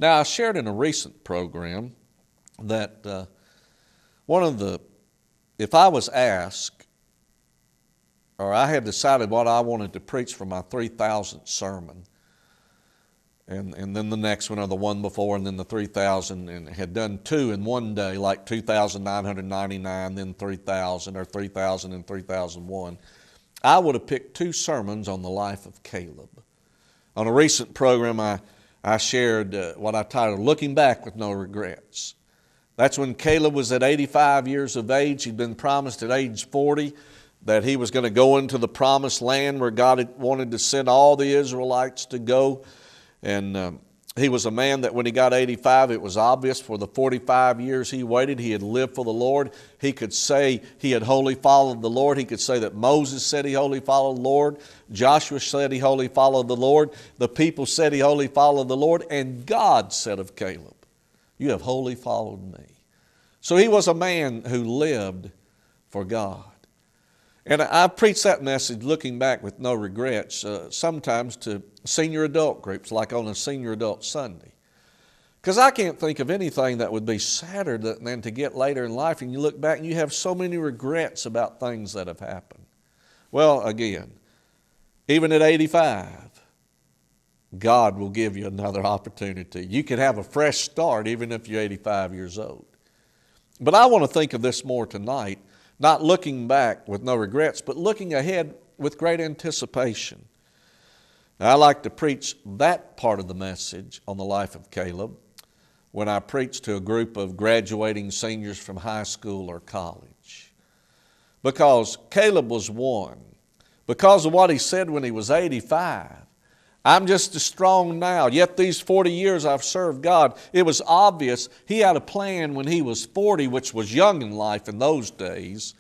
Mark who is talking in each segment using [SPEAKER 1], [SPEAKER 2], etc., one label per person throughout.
[SPEAKER 1] Now, I shared in a recent program that if I was asked, or I had decided what I wanted to preach for my 3,000th sermon, and then the next one or the one before, and then the 3,000, and had done two in one day, like 2,999, then 3,000, or 3,000 and 3,001, I would have picked two sermons on the life of Caleb. On a recent program, I shared what I titled, Looking Back with No Regrets. That's when Caleb was at 85 years of age. He'd been promised at age 40 that he was going to go into the promised land where God had wanted to send all the Israelites to go. And he was a man that when he got 85, it was obvious for the 45 years he waited, he had lived for the Lord. He could say he had wholly followed the Lord. He could say that Moses said he wholly followed the Lord. Joshua said he wholly followed the Lord. The people said he wholly followed the Lord. And God said of Caleb, you have wholly followed me. So he was a man who lived for God. And I preach that message, looking back with no regrets, sometimes to senior adult groups, like on a senior adult Sunday. Because I can't think of anything that would be sadder than to get later in life and you look back and you have so many regrets about things that have happened. Well, again, even at 85, God will give you another opportunity. You can have a fresh start even if you're 85 years old. But I want to think of this more tonight, not looking back with no regrets, but looking ahead with great anticipation. Now, I like to preach that part of the message on the life of Caleb when I preach to a group of graduating seniors from high school or college. Because Caleb was one. Because of what he said when he was 85. I'm just as strong now, yet these 40 years I've served God. It was obvious he had a plan when he was 40, which was young in life in those days.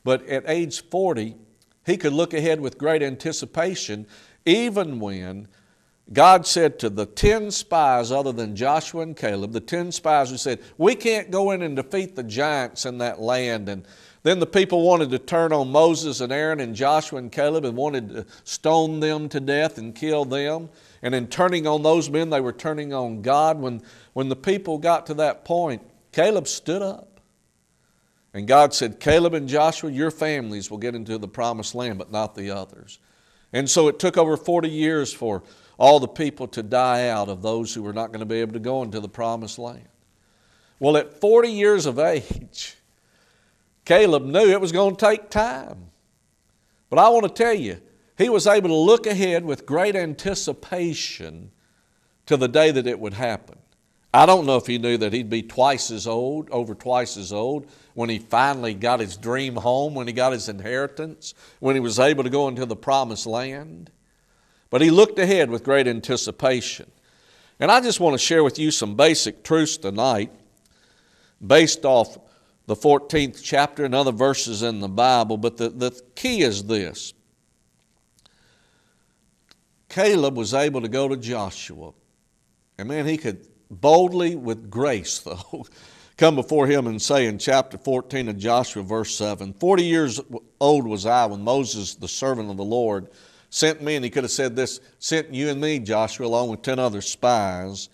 [SPEAKER 1] But at age 40, he could look ahead with great anticipation, even when God said to the 10 spies other than Joshua and Caleb, the 10 spies who said, we can't go in and defeat the giants in that land. And then the people wanted to turn on Moses and Aaron and Joshua and Caleb and wanted to stone them to death and kill them. And in turning on those men, they were turning on God. When the people got to that point, Caleb stood up. And God said, Caleb and Joshua, your families will get into the promised land, but not the others. And so it took over 40 years for all the people to die out of those who were not going to be able to go into the promised land. Well, at 40 years of age, Caleb knew it was going to take time. But I want to tell you, he was able to look ahead with great anticipation to the day that it would happen. I don't know if he knew that he'd be twice as old, over twice as old, when he finally got his dream home, when he got his inheritance, when he was able to go into the promised land. But he looked ahead with great anticipation. And I just want to share with you some basic truths tonight based off the 14th chapter and other verses in the Bible. But the key is this. Caleb was able to go to Joshua. And man, he could boldly, with grace though, come before him and say in chapter 14 of Joshua, verse 7, 40 years old was I when Moses, the servant of the Lord, sent me, and he could have said this, sent you and me, Joshua, along with 10 other spies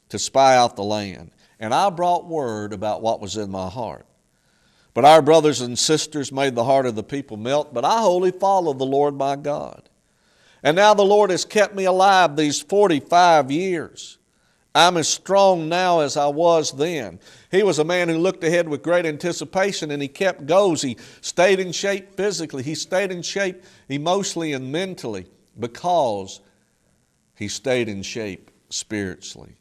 [SPEAKER 1] to spy out the land. And I brought word about what was in my heart. But our brothers and sisters made the heart of the people melt, but I wholly followed the Lord my God. And now the Lord has kept me alive these 45 years. I'm as strong now as I was then. He was a man who looked ahead with great anticipation, and he kept goals. He stayed in shape physically. He stayed in shape emotionally and mentally because he stayed in shape spiritually.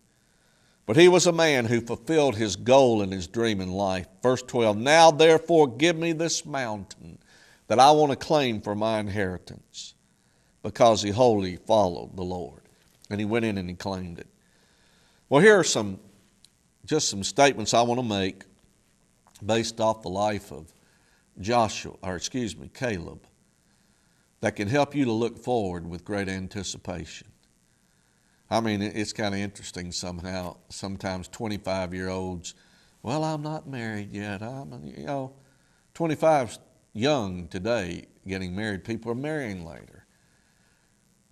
[SPEAKER 1] But he was a man who fulfilled his goal and his dream in life. Verse 12, now therefore give me this mountain that I want to claim for my inheritance, because he wholly followed the Lord. And he went in and he claimed it. Well, here are just some statements I want to make based off the life of Caleb, that can help you to look forward with great anticipation. I mean, it's kind of interesting somehow. Sometimes 25-year-olds, well, I'm not married yet. 25's young today getting married. People are marrying later.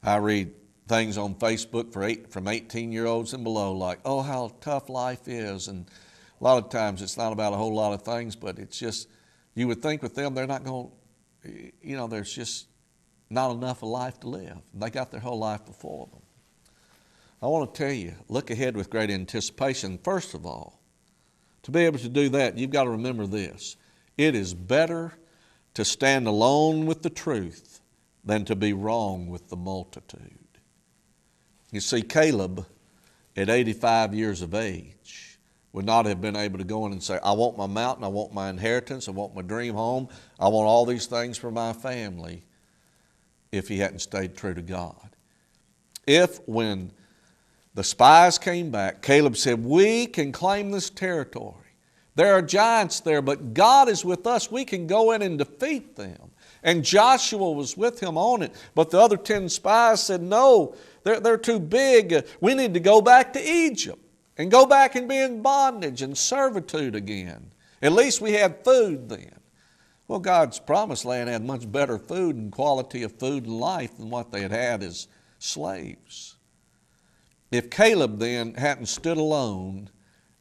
[SPEAKER 1] I read things on Facebook from 18-year-olds and below, like, oh, how tough life is. And a lot of times it's not about a whole lot of things, but it's just, you would think with them, they're not going, there's just not enough of life to live. They got their whole life before them. I want to tell you, look ahead with great anticipation. First of all, to be able to do that, you've got to remember this. It is better to stand alone with the truth than to be wrong with the multitude. You see, Caleb, at 85 years of age, would not have been able to go in and say, I want my mountain, I want my inheritance, I want my dream home, I want all these things for my family, if he hadn't stayed true to God. If when the spies came back, Caleb said, we can claim this territory. There are giants there, but God is with us. We can go in and defeat them. And Joshua was with him on it. But the other 10 spies said, no, they're too big. We need to go back to Egypt and go back and be in bondage and servitude again. At least we had food then. Well, God's promised land had much better food and quality of food and life than what they had as slaves. If Caleb then hadn't stood alone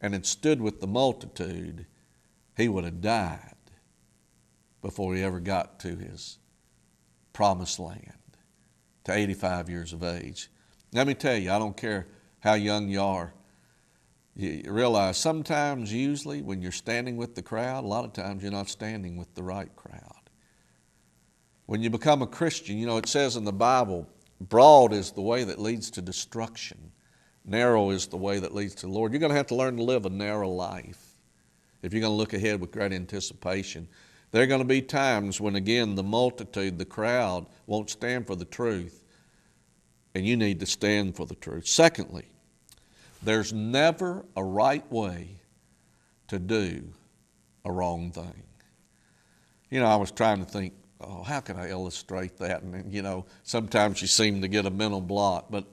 [SPEAKER 1] and had stood with the multitude, he would have died before he ever got to his promised land, to 85 years of age. Let me tell you, I don't care how young you are, you realize sometimes, usually, when you're standing with the crowd, a lot of times you're not standing with the right crowd. When you become a Christian, it says in the Bible, broad is the way that leads to destruction. Narrow is the way that leads to the Lord. You're going to have to learn to live a narrow life if you're going to look ahead with great anticipation. There are going to be times when, again, the multitude, the crowd, won't stand for the truth, and you need to stand for the truth. Secondly, there's never a right way to do a wrong thing. I was trying to think, how can I illustrate that? And, sometimes you seem to get a mental block, but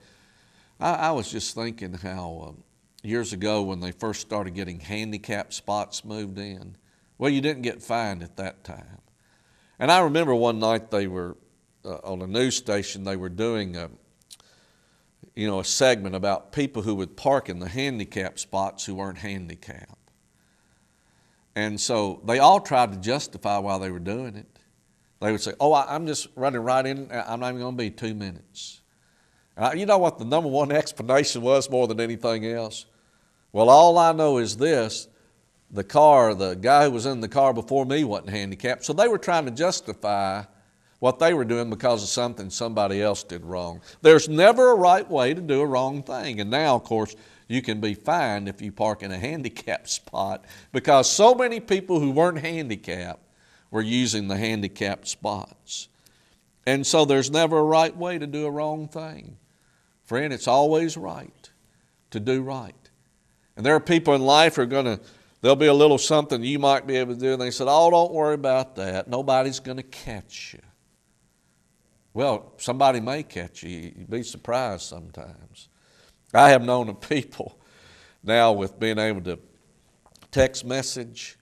[SPEAKER 1] I was just thinking how years ago when they first started getting handicap spots moved in, well, you didn't get fined at that time. And I remember one night they were on a news station, they were doing a segment about people who would park in the handicap spots who weren't handicapped. And so they all tried to justify why they were doing it. They would say, I'm just running right in, I'm not even going to be 2 minutes. You know what the number one explanation was more than anything else? Well, all I know is this, the guy who was in the car before me wasn't handicapped, so they were trying to justify what they were doing because of something somebody else did wrong. There's never a right way to do a wrong thing. And now, of course, you can be fined if you park in a handicapped spot because so many people who weren't handicapped were using the handicapped spots. And so there's never a right way to do a wrong thing. Friend, it's always right to do right. And there are people in life who are there'll be a little something you might be able to do, and they said, don't worry about that. Nobody's going to catch you. Well, somebody may catch you. You'd be surprised sometimes. I have known of people now with being able to text message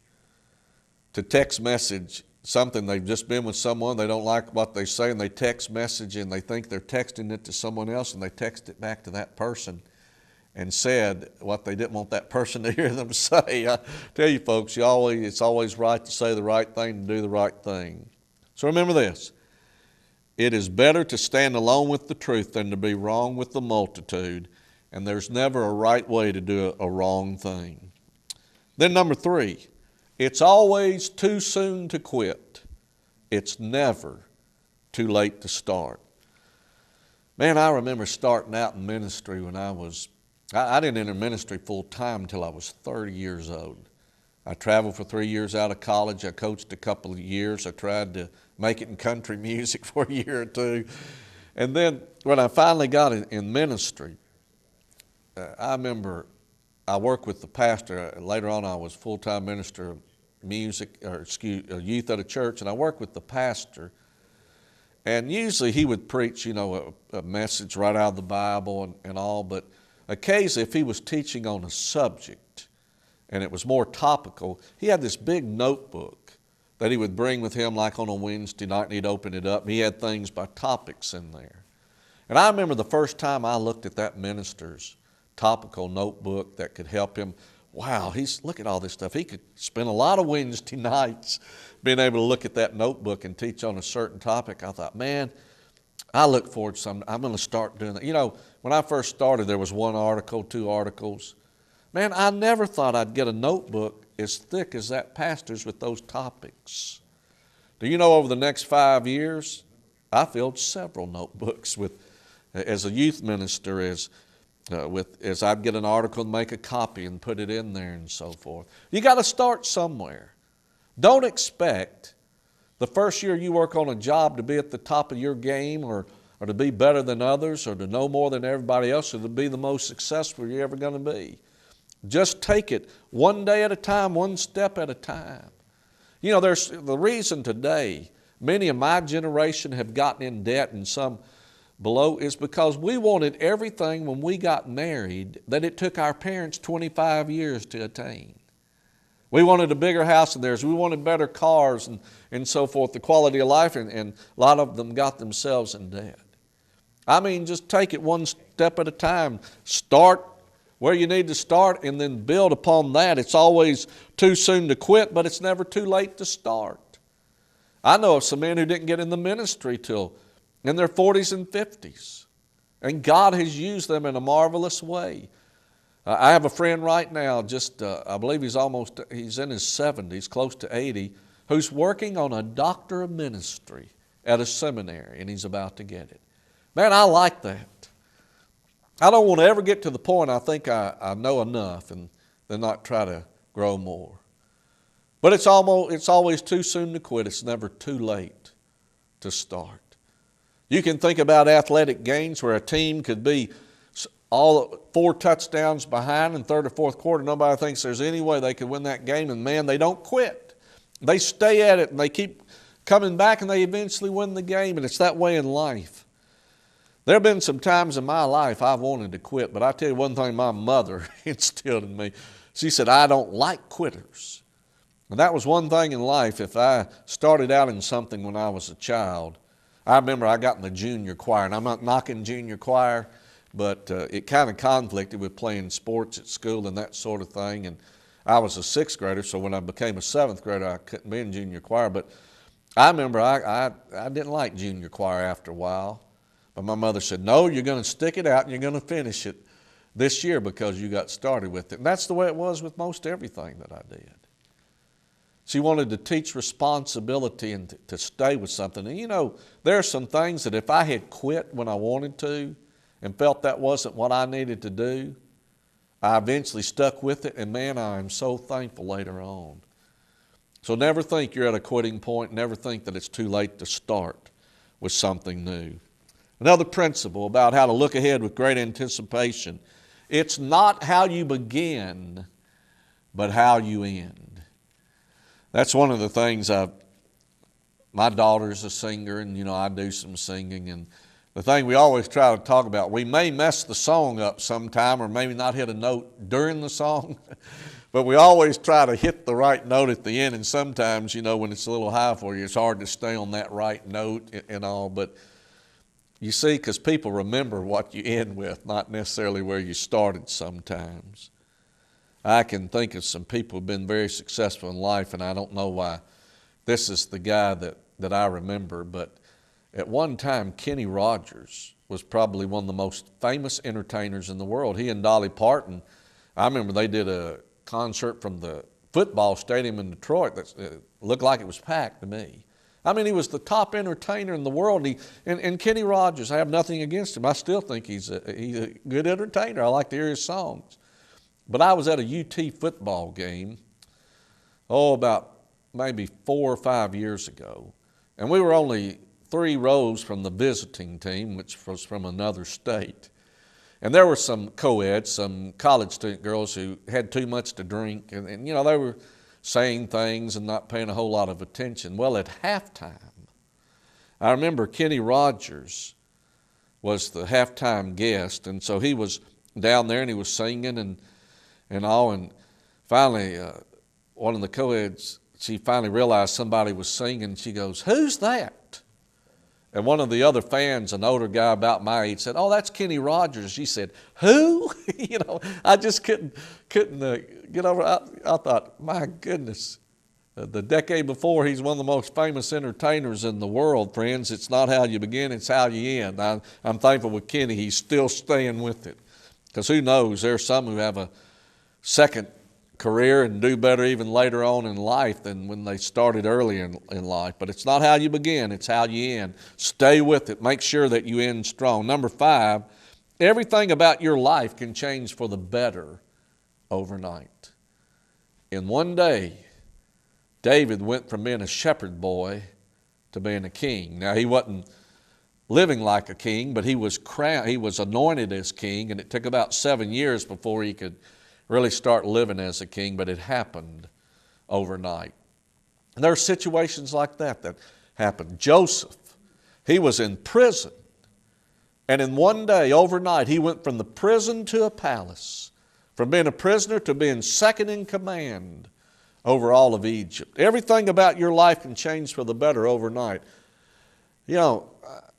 [SPEAKER 1] something. They've just been with someone, they don't like what they say, and they text message and they think they're texting it to someone else, and they text it back to that person and said what they didn't want that person to hear them say. I tell you folks, it's always right to say the right thing and do the right thing. So remember this. It is better to stand alone with the truth than to be wrong with the multitude, and there's never a right way to do a wrong thing. Then number 3, it's always too soon to quit. It's never too late to start. Man, I remember starting out in ministry when I didn't enter ministry full time until I was 30 years old. I traveled for 3 years out of college. I coached a couple of years. I tried to make it in country music for a year or two. And then when I finally got in ministry, I remember I worked with the pastor. Later on, I was full-time minister of youth at a church, and I worked with the pastor. And usually he would preach, a message right out of the Bible and all, but occasionally if he was teaching on a subject and it was more topical, he had this big notebook that he would bring with him like on a Wednesday night, and he'd open it up, and he had things by topics in there. And I remember the first time I looked at that minister's topical notebook that could help him. Wow, look at all this stuff. He could spend a lot of Wednesday nights being able to look at that notebook and teach on a certain topic. I thought, man, I look forward to I'm going to start doing that. You know, when I first started, there was 1 article, 2 articles. Man, I never thought I'd get a notebook as thick as that pastor's with those topics. Do you know over the next 5 years, I filled several notebooks as a youth minister, as I'd get an article and make a copy and put it in there and so forth. You got to start somewhere. Don't expect the first year you work on a job to be at the top of your game or to be better than others or to know more than everybody else or to be the most successful you're ever going to be. Just take it one day at a time, one step at a time. You know, there's the reason today many of my generation have gotten in debt and some below is because we wanted everything when we got married that it took our parents 25 years to attain. We wanted a bigger house than theirs. We wanted better cars and so forth, the quality of life, and a lot of them got themselves in debt. I mean, just take it one step at a time. Start where you need to start and then build upon that. It's always too soon to quit, but it's never too late to start. I know of some men who didn't get in the ministry till in their 40s and 50s, and God has used them in a marvelous way. I have a friend right now, I believe he's in his 70s, close to 80, who's working on a doctor of ministry at a seminary, and he's about to get it. Man, I like that. I don't want to ever get to the point I think I know enough and then not try to grow more. But it's always too soon to quit. It's never too late to start. You can think about athletic games where a team could be all 4 touchdowns behind in third or fourth quarter. Nobody thinks there's any way they could win that game, and man, they don't quit. They stay at it and they keep coming back and they eventually win the game, and it's that way in life. There have been some times in my life I've wanted to quit, but I tell you one thing my mother instilled in me. She said, I don't like quitters. And that was one thing in life. If I started out in something when I was a child, I remember I got in the junior choir, and I'm not knocking junior choir, but it kind of conflicted with playing sports at school and that sort of thing. And I was a 6th grader, so when I became a 7th grader, I couldn't be in junior choir. But I remember I didn't like junior choir after a while. But my mother said, no, you're going to stick it out and you're going to finish it this year because you got started with it. And that's the way it was with most everything that I did. She wanted to teach responsibility and to stay with something. And you know, there are some things that if I had quit when I wanted to and felt that wasn't what I needed to do, I eventually stuck with it. And man, I am so thankful later on. So never think you're at a quitting point. Never think that it's too late to start with something new. Another principle about how to look ahead with great anticipation. It's not how you begin, but how you end. That's one of the things my daughter's a singer, and you know, I do some singing, and the thing we always try to talk about, we may mess the song up sometime or maybe not hit a note during the song, but we always try to hit the right note at the end, and sometimes, you know, when it's a little high for you, it's hard to stay on that right note and all, but you see, because people remember what you end with, not necessarily where you started sometimes. I can think of some people who've been very successful in life, and I don't know why this is the guy that I remember, but at one time, Kenny Rogers was probably one of the most famous entertainers in the world. He and Dolly Parton, I remember they did a concert from the football stadium in Detroit that looked like it was packed to me. I mean, he was the top entertainer in the world. And Kenny Rogers, I have nothing against him. I still think he's a good entertainer. I like to hear his songs. But I was at a UT football game, about maybe 4 or 5 years ago. And we were only 3 rows from the visiting team, which was from another state. And there were some co-eds, some college student girls who had too much to drink. And you know, they were saying things and not paying a whole lot of attention. Well, at halftime, I remember Kenny Rogers was the halftime guest, and so he was down there and he was singing and all, and finally one of the co-eds, she finally realized somebody was singing, and she goes, "Who's that?" And one of the other fans, an older guy about my age, said, "Oh, that's Kenny Rogers." She said, "Who?" I just couldn't get over it. I thought, my goodness, the decade before, he's one of the most famous entertainers in the world, friends. It's not how you begin, it's how you end. I'm thankful with Kenny, he's still staying with it. Because who knows, there's some who have a second career and do better even later on in life than when they started early in life. But it's not how you begin, it's how you end. Stay with it. Make sure that you end strong. Number 5, everything about your life can change for the better overnight. In one day, David went from being a shepherd boy to being a king. Now, he wasn't living like a king, but he was crowned, he was anointed as king, and it took about 7 years before he could really start living as a king, but it happened overnight. And there are situations like that happen. Joseph, he was in prison, and in one day, overnight, he went from the prison to a palace, from being a prisoner to being second in command over all of Egypt. Everything about your life can change for the better overnight.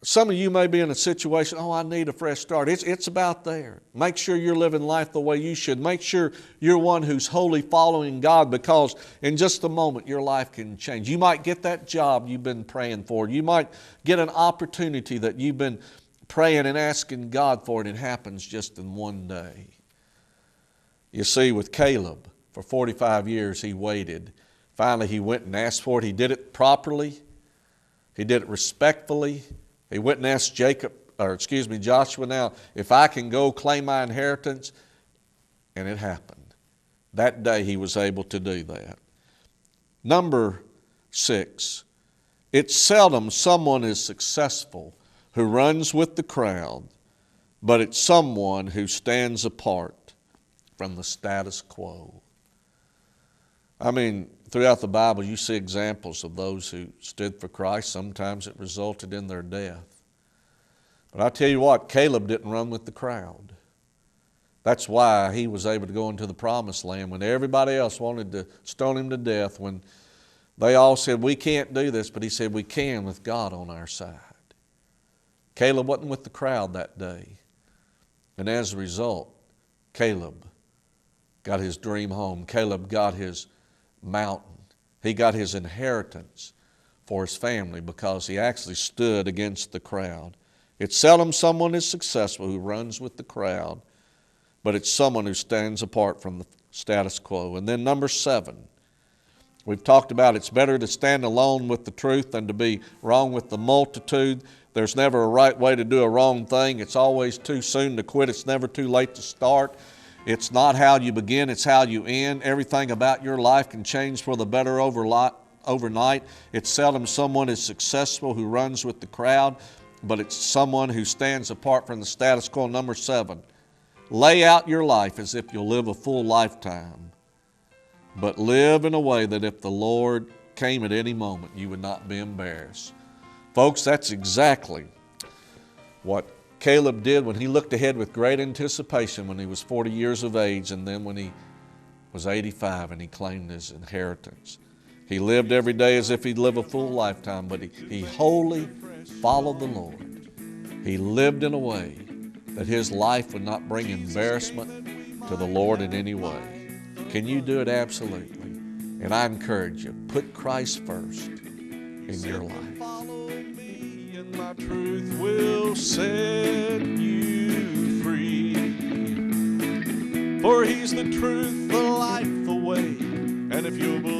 [SPEAKER 1] Some of you may be in a situation, I need a fresh start. It's about there. Make sure you're living life the way you should. Make sure you're one who's wholly following God, because in just a moment your life can change. You might get that job you've been praying for. You might get an opportunity that you've been praying and asking God for, and it happens just in one day. You see, with Caleb, for 45 years he waited. Finally he went and asked for it. He did it properly. He did it respectfully. He went and asked Joshua, now, if I can go claim my inheritance, and it happened. That day he was able to do that. Number 6, it's seldom someone is successful who runs with the crowd, but it's someone who stands apart from the status quo. Throughout the Bible, you see examples of those who stood for Christ. Sometimes it resulted in their death. But I tell you what, Caleb didn't run with the crowd. That's why he was able to go into the promised land when everybody else wanted to stone him to death, when they all said, we can't do this, but he said, we can with God on our side. Caleb wasn't with the crowd that day. And as a result, Caleb got his dream home. Caleb got his mountain. He got his inheritance for his family because he actually stood against the crowd. It's seldom someone is successful who runs with the crowd, but it's someone who stands apart from the status quo. And then number 7, we've talked about it's better to stand alone with the truth than to be wrong with the multitude. There's never a right way to do a wrong thing. It's always too soon to quit. It's never too late to start. It's not how you begin, it's how you end. Everything about your life can change for the better overnight. It's seldom someone is successful who runs with the crowd, but it's someone who stands apart from the status quo. Number 7, lay out your life as if you'll live a full lifetime, but live in a way that if the Lord came at any moment, you would not be embarrassed. Folks, that's exactly what Caleb did when he looked ahead with great anticipation when he was 40 years of age, and then when he was 85 and he claimed his inheritance. He lived every day as if he'd live a full lifetime, but he wholly followed the Lord. He lived in a way that his life would not bring embarrassment to the Lord in any way. Can you do it? Absolutely. And I encourage you, put Christ first in your life. My truth will set you free. For He's the truth, the life, the way. And if you'll believe